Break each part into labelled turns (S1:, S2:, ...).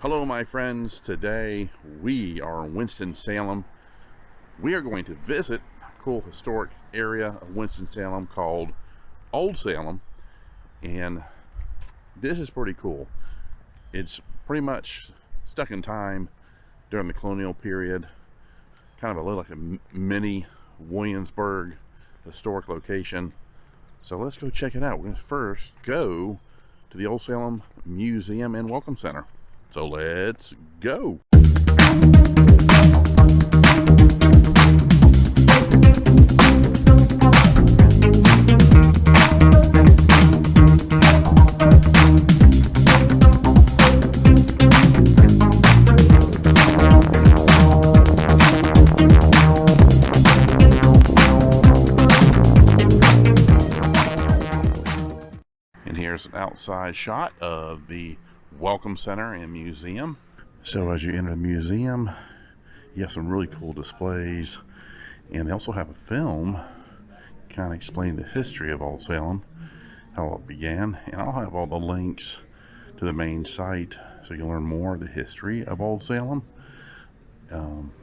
S1: Hello my friends, today we are in Winston-Salem. We are going to visit a cool historic area of Winston-Salem called Old Salem, and this is pretty cool. It's pretty much stuck in time during the colonial period, kind of a little like a mini Williamsburg historic location. So let's go check it out. We're going to first go to the Old Salem Museum and Welcome Center. So let's go. And here's an outside shot of the Welcome Center and Museum. So as you enter the museum, you have some really cool displays, and they also have a film kind of explaining the history of Old Salem, how it began, and I'll have all the links to the main site so you can learn more of the history of Old Salem.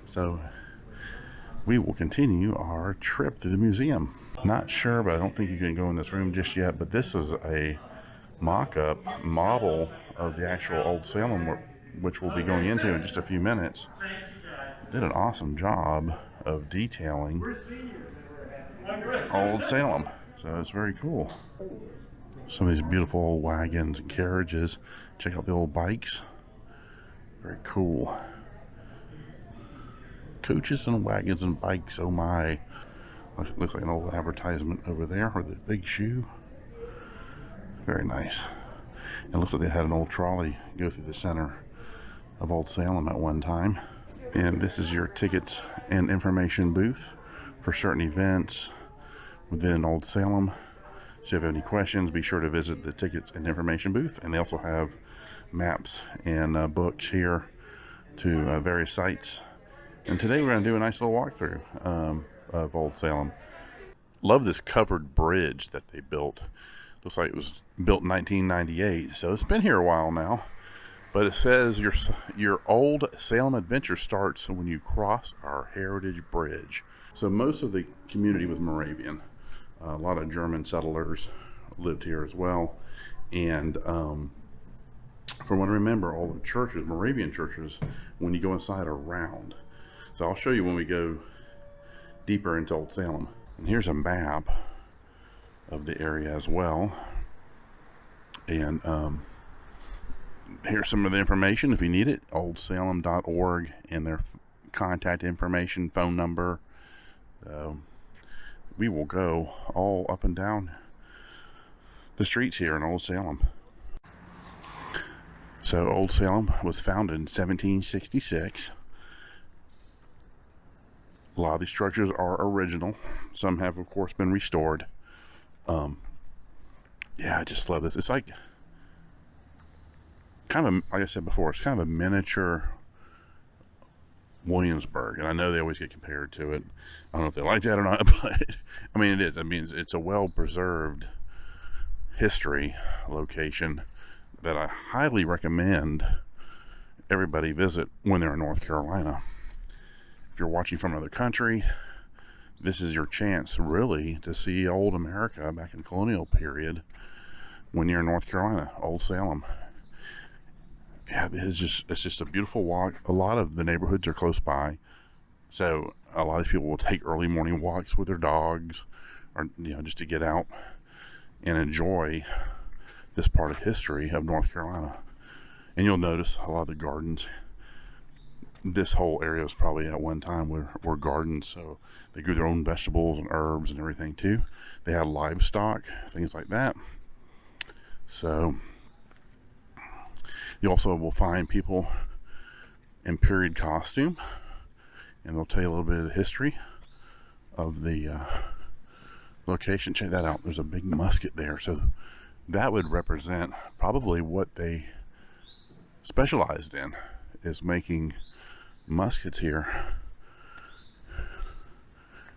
S1: So we will continue our trip through the museum. Not sure, but I don't think you can go in this room just yet, but this is a mock-up model of the actual Old Salem, which we'll be going into in just a few minutes. Did an awesome job of detailing Old Salem, so it's very cool. Some of these beautiful old wagons and carriages. Check out the old bikes, very cool. Coaches and wagons and bikes, oh my. Looks like an old advertisement over there with the big shoe. Very nice. It looks like they had an old trolley go through the center of Old Salem at one time. And this is your tickets and information booth for certain events within Old Salem. So if you have any questions, be sure to visit the tickets and information booth. And they also have maps and books here to various sites. And today we're going to do a nice little walkthrough of Old Salem. Love this covered bridge that they built. Looks like it was built in 1998, so it's been here a while now. But it says your Old Salem adventure starts when you cross our heritage bridge. So most of the community was Moravian. A lot of German settlers lived here as well. And from what I remember, all the churches, Moravian churches, when you go inside, are round. So I'll show you when we go deeper into Old Salem. And here's a map of the area as well, and here's some of the information if you need it. oldsalem.org and their contact information, phone number. We will go all up and down the streets here in Old Salem. So Old Salem was founded in 1766. A lot of these structures are original. Some have, of course, been restored. Yeah, I just love this. It's like kind of, like I said before, it's kind of a miniature Williamsburg, and I know they always get compared to it. I don't know if they like that or not, but I mean, it is. I mean, it's a well-preserved history location that I highly recommend everybody visit when they're in North Carolina. If you're watching from another country, this is your chance really to see old America back in the colonial period when you're in North Carolina, Old Salem. Yeah, it's just a beautiful walk. A lot of the neighborhoods are close by, so a lot of people will take early morning walks with their dogs, or just to get out and enjoy this part of history of North Carolina. And you'll notice a lot of the gardens. This whole area was probably at one time were gardens, so they grew their own vegetables and herbs and everything too. They had livestock, things like that. So you also will find people in period costume, and they'll tell you a little bit of the history of the location. Check that out. There's a big musket there, so that would represent probably what they specialized in, is making muskets here.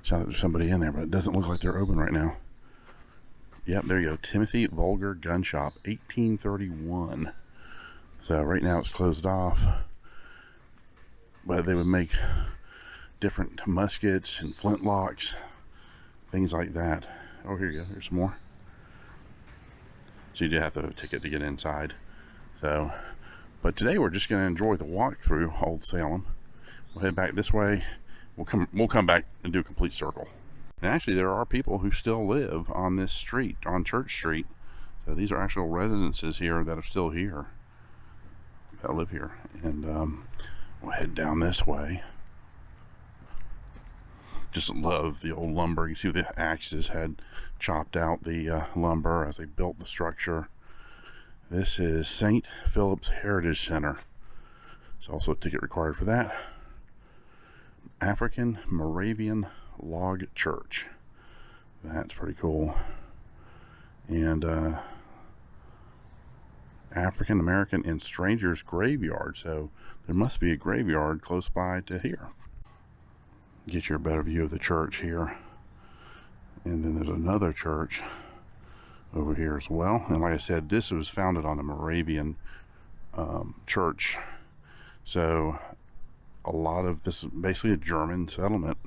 S1: Sounds like there's somebody in there, but it doesn't look like they're open right now. Yep, there you go. Timothy Vulgar Gun Shop, 1831. So right now it's closed off, but they would make different muskets and flintlocks, things like that. Oh, here you go. There's some more. So you do have to have a ticket to get inside. So, but today we're just going to enjoy the walk through Old Salem. We'll head back this way. We'll come back and do a complete circle. And actually, there are people who still live on this street, on Church Street. So these are actual residences here that are still here, that live here. And we'll head down this way. Just love the old lumber. You see the axes had chopped out the lumber as they built the structure. This is St. Philip's Heritage Center. There's also a ticket required for that. African Moravian Log Church. That's pretty cool. And African American and Strangers Graveyard. So there must be a graveyard close by to here. Get you a better view of the church here. And then there's another church over here as well. And like I said, this was founded on a Moravian church. So a lot of this is basically a German settlement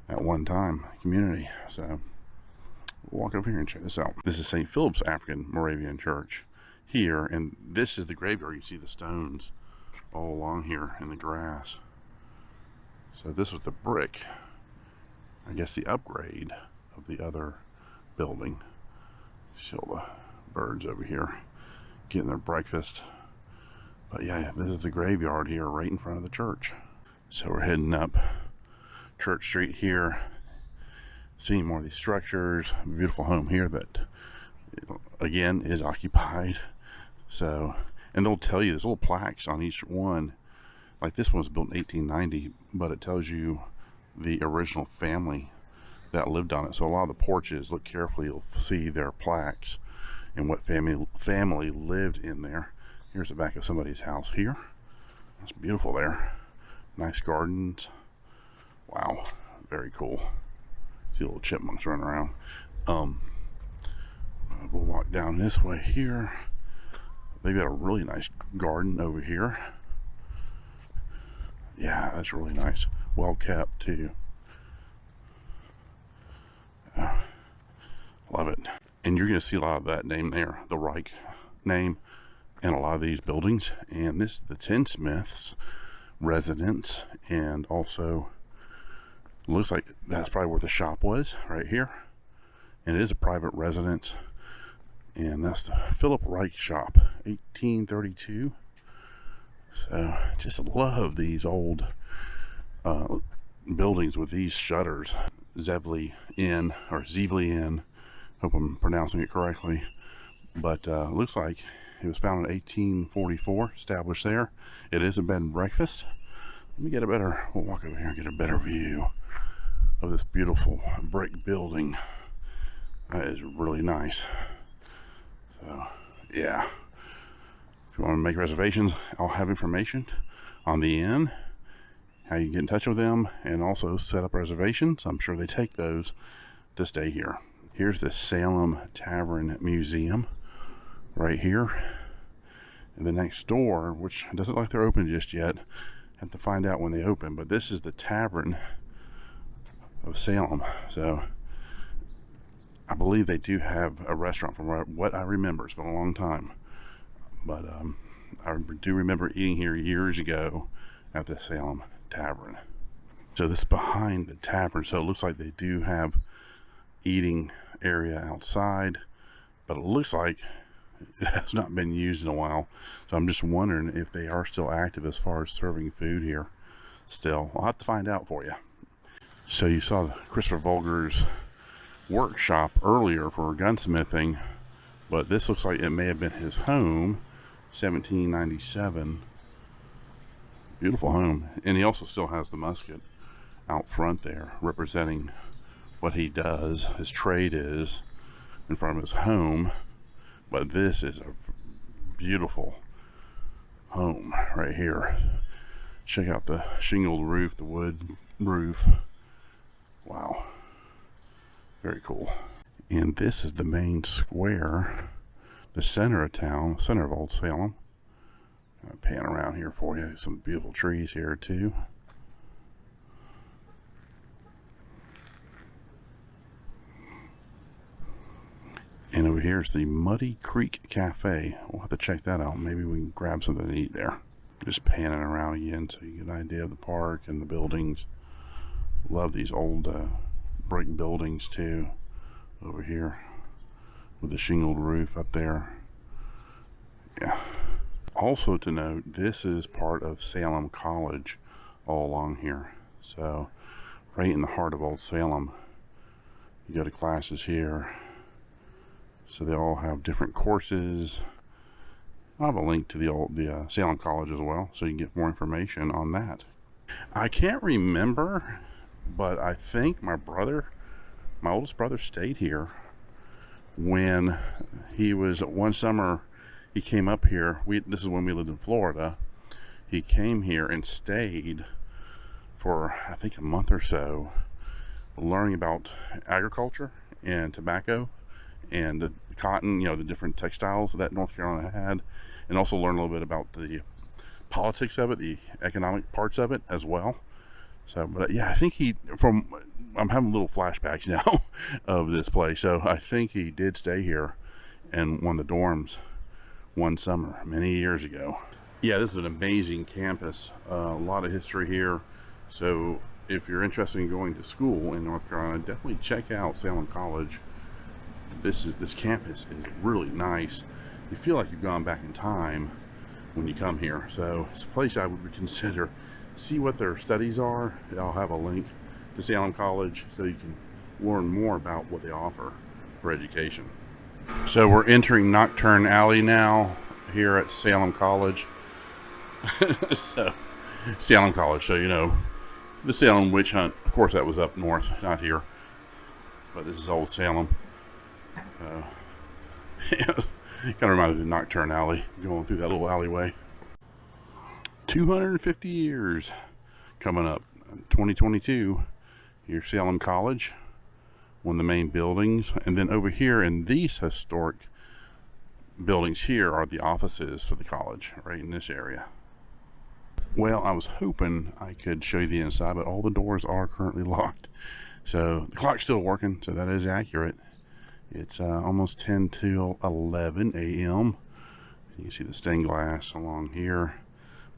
S1: at one time, community. So we'll walk over here and check this out. This is St. Philip's African Moravian Church here, and this is the graveyard. You see the stones all along here in the grass. So this was the brick, I guess the upgrade of the other building. See all the birds over here getting their breakfast. But yeah, this is the graveyard here right in front of the church. So we're heading up Church Street here, seeing more of these structures. A beautiful home here that, again, is occupied. So, and they'll tell you there's little plaques on each one. Like this one was built in 1890, but it tells you the original family that lived on it. So a lot of the porches, look carefully, you'll see their plaques and what family lived in there. Here's the back of somebody's house here. It's beautiful there. Nice gardens. Wow, very cool. See little chipmunks running around. We'll walk down this way here. They've got a really nice garden over here. Yeah, that's really nice. Well kept too. Love it. And you're going to see a lot of that name there, the Reich name, in a lot of these buildings. And this is the Tinsmiths residence, and also looks like that's probably where the shop was, right here. And it is a private residence. And that's the Philip Reich shop, 1832. So just love these old buildings with these shutters. Zevely Inn, or Zevely Inn, hope I'm pronouncing it correctly, but looks like it was founded in 1844, established there. It is a bed and breakfast. Let me get a better, we'll walk over here and get a better view of this beautiful brick building. That is really nice. So yeah, if you want to make reservations, I'll have information on the inn, how you get in touch with them, and also set up reservations. I'm sure they take those to stay here. Here's the Salem Tavern Museum right here. And the next door, which doesn't look like they're open just yet, have to find out when they open, but this is the Tavern of Salem. So I believe they do have a restaurant from what I remember. It's been a long time, but I do remember eating here years ago at the Salem Tavern. So this is behind the tavern, so it looks like they do have eating area outside, but it looks like it has not been used in a while. So I'm just wondering if they are still active as far as serving food here still. I'll have to find out for you. So you saw Christopher Vulgar's workshop earlier for gunsmithing, but this looks like it may have been his home, 1797. Beautiful home. And he also still has the musket out front there representing what he does, his trade is, in front of his home. But this is a beautiful home right here. Check out the shingled roof, the wood roof. Wow, very cool. And this is the main square, the center of town, center of Old Salem. I'll pan around here for you. Some beautiful trees here too. And over here is the Muddy Creek Cafe. We'll have to check that out. Maybe we can grab something to eat there. Just panning around again so you get an idea of the park and the buildings. Love these old brick buildings too. Over here with the shingled roof up there. Yeah. Also to note, this is part of Salem College all along here. So right in the heart of Old Salem. You go to classes here. So they all have different courses. I'll have a link to the Salem College as well, so you can get more information on that. I can't remember, but I think my oldest brother stayed here when he was, one summer he came up here. This is when we lived in Florida. He came here and stayed for, I think, a month or so, learning about agriculture and tobacco and the cotton, the different textiles that North Carolina had, and also learn a little bit about the politics of it, the economic parts of it as well. So, but yeah, I think I'm having little flashbacks now of this place. So I think he did stay here in one of the dorms one summer many years ago. Yeah, this is an amazing campus. A lot of history here. So if you're interested in going to school in North Carolina, definitely check out Salem College. This campus is really nice. You feel like you've gone back in time when you come here. So it's a place I would consider. See what their studies are. I'll have a link to Salem College so you can learn more about what they offer for education. So we're entering Nocturne Alley now here at Salem College. So, Salem College, so the Salem witch hunt, of course that was up north, not here. But this is Old Salem. Kind of reminds me of Nocturne Alley, going through that little alleyway. 250 years coming up. 2022, here's Salem College, one of the main buildings. And then over here in these historic buildings here are the offices for the college, right in this area. Well, I was hoping I could show you the inside, but all the doors are currently locked. So the clock's still working, so that is accurate. It's almost 10 to 11 a.m. You can see the stained glass along here.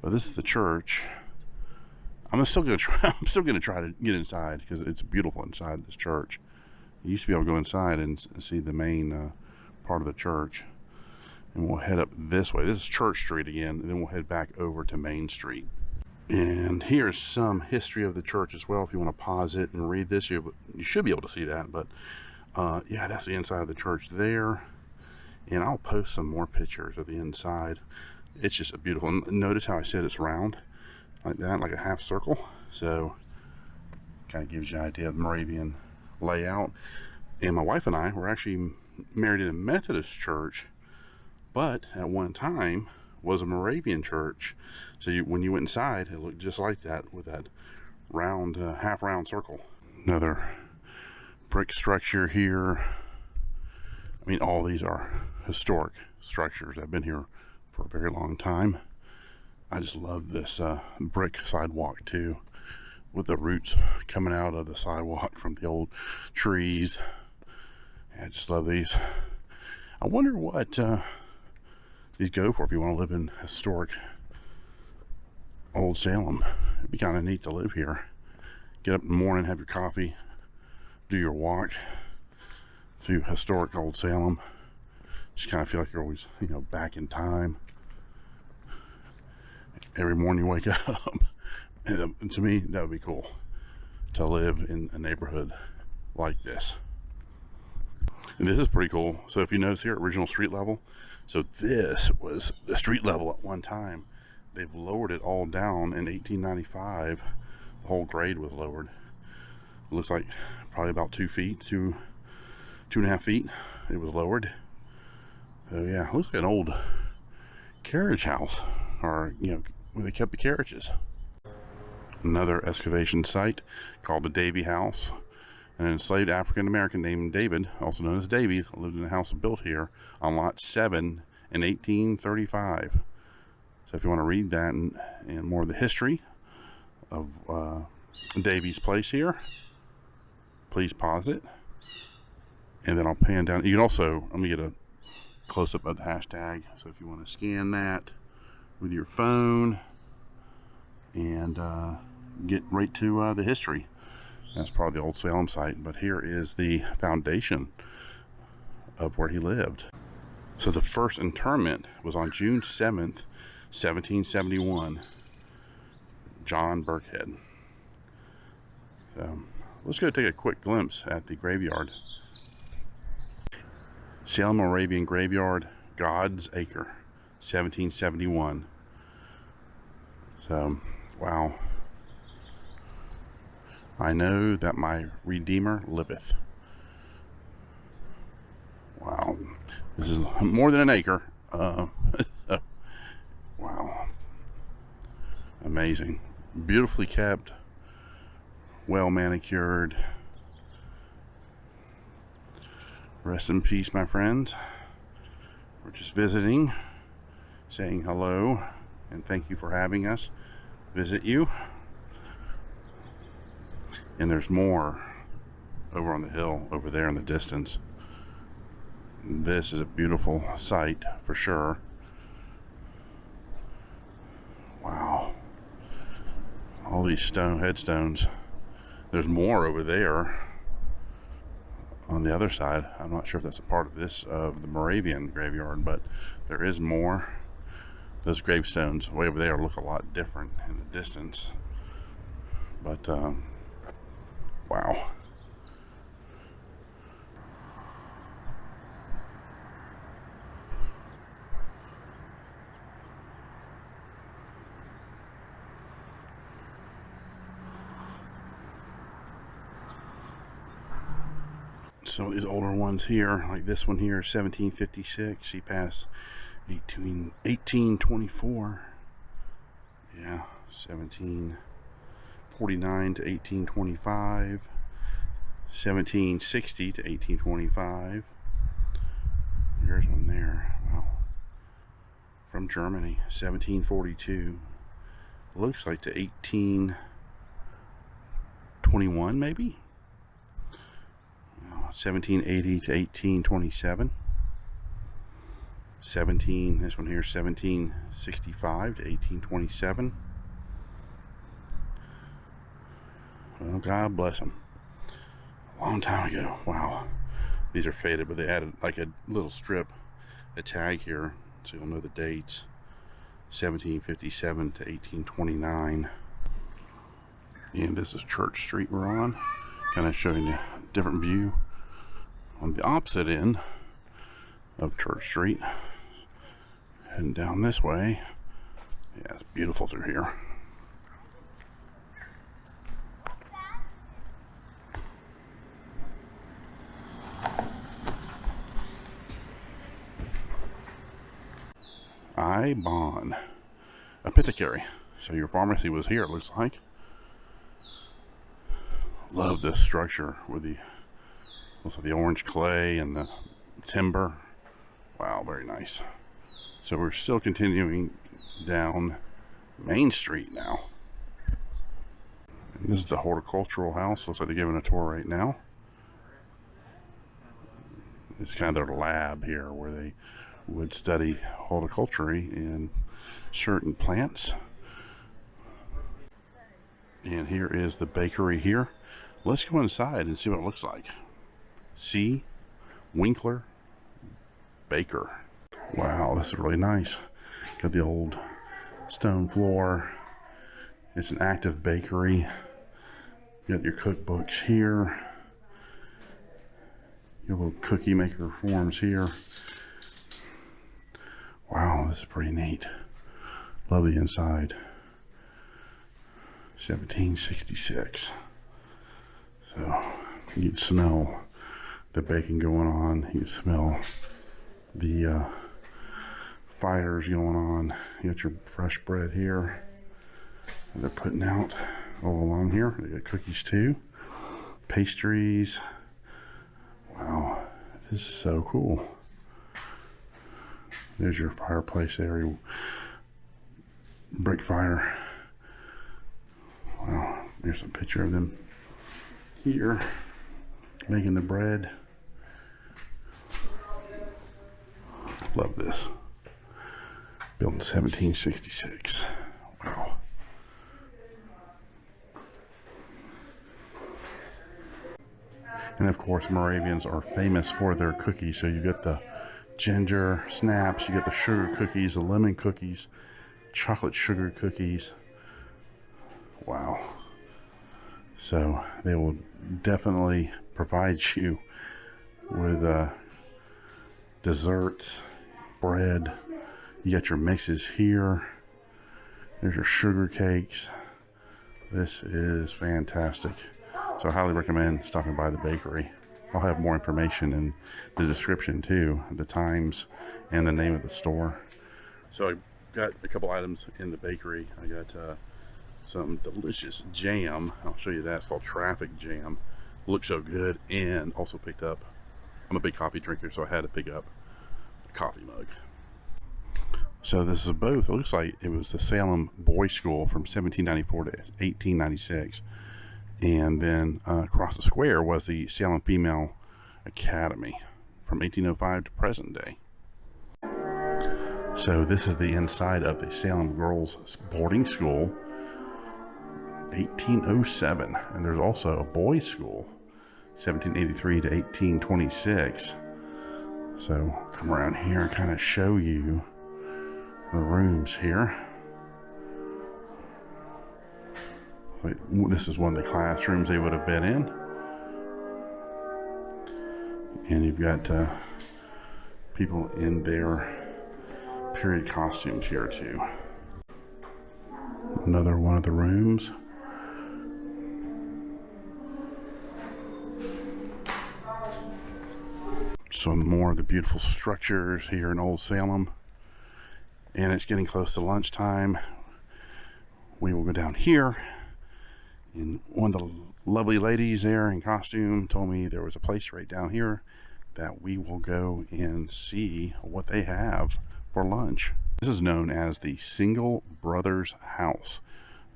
S1: But this is the church. I'm still gonna try to get inside because it's beautiful inside this church. You used to be able to go inside and see the main part of the church. And we'll head up this way. This is Church Street again, and then we'll head back over to Main Street. And here's some history of the church as well. If you want to pause it and read this, you should be able to see that. But yeah, that's the inside of the church there. And I'll post some more pictures of the inside. It's just a beautiful. Notice how I said it's round, like that, like a half circle. So kind of gives you an idea of the Moravian layout. And my wife and I were actually married in a Methodist church, but at one time was a Moravian church. So when you went inside, it looked just like that with that round, half round circle. Another brick structure here. I mean, all these are historic structures. I've been here for a very long time. I just love this brick sidewalk too, with the roots coming out of the sidewalk from the old trees. I just love these. I wonder what these go for if you want to live in historic Old Salem. It'd be kind of neat to live here. Get up in the morning, have your coffee, do your walk through historic Old Salem. Just kind of feel like you're always, back in time. Every morning you wake up. And to me, that would be cool to live in a neighborhood like this. And this is pretty cool. So if you notice here, original street level. So this was the street level at one time. They've lowered it all down in 1895. The whole grade was lowered. It looks like probably about 2 feet, 2.5 feet. It was lowered. So yeah, it looks like an old carriage house, or where they kept the carriages. Another excavation site called the Davy House. An enslaved African American named David, also known as Davy, lived in a house built here on lot 7 in 1835. So if you want to read that and more of the history of Davy's place here, please pause it. And then I'll pan down. You can also, let me get a close-up of the hashtag. So if you want to scan that with your phone and get right to the history. That's part of the Old Salem site. But here is the foundation of where he lived. So the first interment was on June 7th, 1771. John Burkhead. So let's go take a quick glimpse at the graveyard. Salem Moravian Graveyard, God's Acre, 1771. So, wow. I know that my Redeemer liveth. Wow. This is more than an acre. Wow. Amazing. Beautifully kept. Well manicured. Rest in peace, my friends. We're just visiting, saying hello, and thank you for having us visit you. And there's more over on the hill over there in the distance. This is a beautiful sight for sure. Wow. All these stone headstones. There's more over there on the other side. I'm not sure if that's a part of this, of the Moravian graveyard, but there is more. Those gravestones way over there look a lot different in the distance. But, wow. Some of these older ones here, like this one here, 1756. She passed 1824. Yeah, 1749 to 1825. 1760 to 1825. There's one there. Wow. From Germany, 1742. Looks like to 1821, maybe? 1780 to 1827. This one here, 1765 to 1827. Well, God bless them. A long time ago. Wow. These are faded, but they added like a little strip, a tag here, so you'll know the dates. 1757 to 1829. And this is Church Street we're on. Kind of showing you a different view. On the opposite end of Church Street, heading down this way. Yeah, it's beautiful through here. Bon, apothecary. So your pharmacy was here, it looks like. Love this structure with the looks like the orange clay and the timber. Wow, very nice. So we're still continuing down Main Street now. And this is the horticultural house. Looks like they're giving a tour right now. It's kind of their lab here where they would study horticulture and certain plants. And here is the bakery here. Let's go inside and see what it looks like. See? Winkler Bakery. Wow, this is really nice. Got the old stone floor. It's an active bakery. You got your cookbooks here. Your little cookie maker forms here. Wow, this is pretty neat. Love the inside. 1766. So you can smell the baking going on. You can smell the fires going on. You got your fresh bread here that they're putting out all along here. They got cookies too. Pastries. Wow, this is so cool. There's your fireplace area. brick fire. Wow, there's a picture of them here making the bread. Love this. Built in 1766. Wow. And of course, Moravians are famous for their cookies. So you get the ginger snaps, you get the sugar cookies, the lemon cookies, chocolate sugar cookies. Wow. So they will definitely provide you with dessert, bread. You got your mixes here. There's your sugar cakes. This is fantastic. So I highly recommend stopping by the bakery. I'll have more information in the description too, the times and the name of the store. So I got a couple items in the bakery. I got some delicious jam. I'll show you that. It's called traffic jam. Looks so good. And also picked up, I'm a big coffee drinker, so I had to pick up a coffee mug. So this is both. It looks like it was the Salem Boys School from 1794 to 1896. And then across the square was the Salem Female Academy from 1805 to present day. So this is the inside of the Salem Girls Boarding School, 1807. And there's also a boys' school, 1783 to 1826. So come around here and kind of show you the rooms here. This is one of the classrooms they would have been in. And you've got people in their period costumes here too. Another one of the rooms. Some more of the beautiful structures here in Old Salem. And it's getting close to lunchtime. We will go down here. And one of the lovely ladies there in costume told me there was a place right down here that we will go and see what they have for lunch. This is known as the Single Brothers House.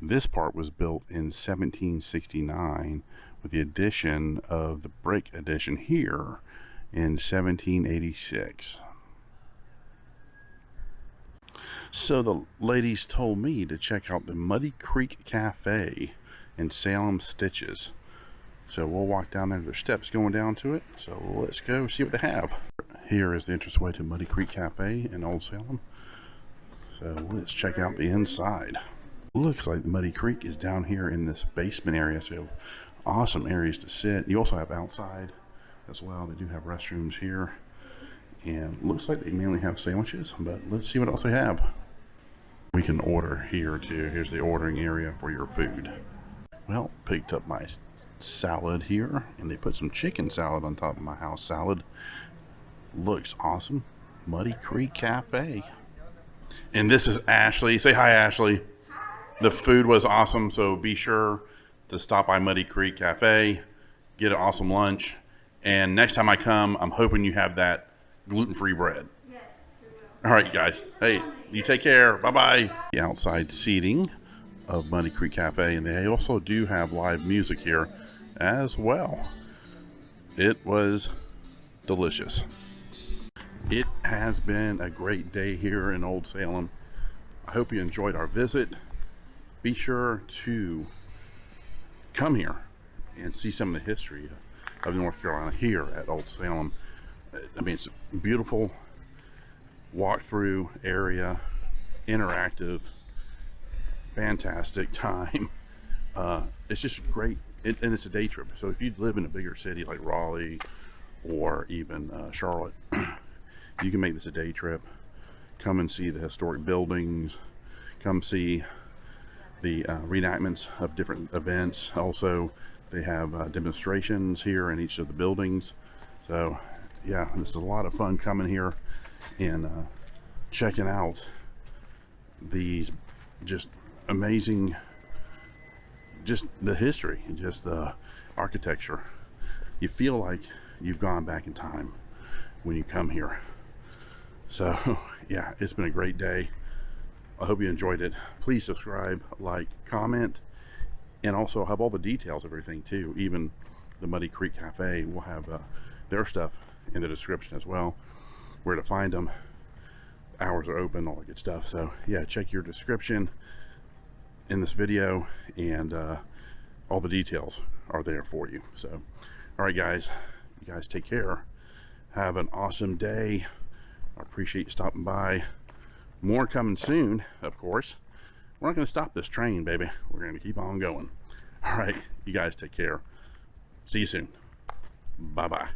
S1: This part was built in 1769 with the addition of the brick addition here in 1786. So the ladies told me to check out the Muddy Creek Cafe in Salem Stitches. So we'll walk down there. There's steps going down to it. So let's go see what they have. Here is the entranceway to Muddy Creek Cafe in Old Salem. So let's check out the inside. Looks like the Muddy Creek is down here in this basement area. So awesome areas to sit. You also have outside as well. They do have restrooms here. And looks like they mainly have sandwiches, but let's see what else they have. We can order here too. Here's the ordering area for your food. Well, picked up my salad here, and they put some chicken salad on top of my house salad. Looks awesome. Muddy Creek Cafe. And this is Ashley. Say hi, Ashley. The food was awesome, so be sure to stop by Muddy Creek Cafe, get an awesome lunch, and next time I come, I'm hoping you have that gluten-free bread. Yes, we will. All right, guys. Hey, you take care. Bye-bye. The outside seating of Muddy Creek Cafe, and they also do have live music here as well. It was delicious. It has been a great day here in Old Salem. I hope you enjoyed our visit. Be sure to come here and see some of the history of North Carolina here at Old Salem. I mean, it's a beautiful walk-through area, interactive, fantastic time. It's just great, and it's a day trip. So if you live in a bigger city like Raleigh or even Charlotte, you can make this a day trip. Come and see the historic buildings. Come see the reenactments of different events. Also, they have demonstrations here in each of the buildings. So yeah, this is a lot of fun coming here and checking out these just amazing, just the history, just the architecture. You feel like you've gone back in time when you come here. So yeah, it's been a great day. I hope you enjoyed it. Please subscribe, like, comment, and also I'll have all the details of everything too. Even the Muddy Creek Cafe will have their stuff in the description as well, where to find them, hours are open, all that good stuff. So yeah, check your description in this video, and all the details are there for you. So all right guys, you guys take care, have an awesome day. I appreciate you stopping by. More coming soon, of course. We're not going to stop this train, baby. We're going to keep on going. All right, you guys take care. See you soon. Bye bye.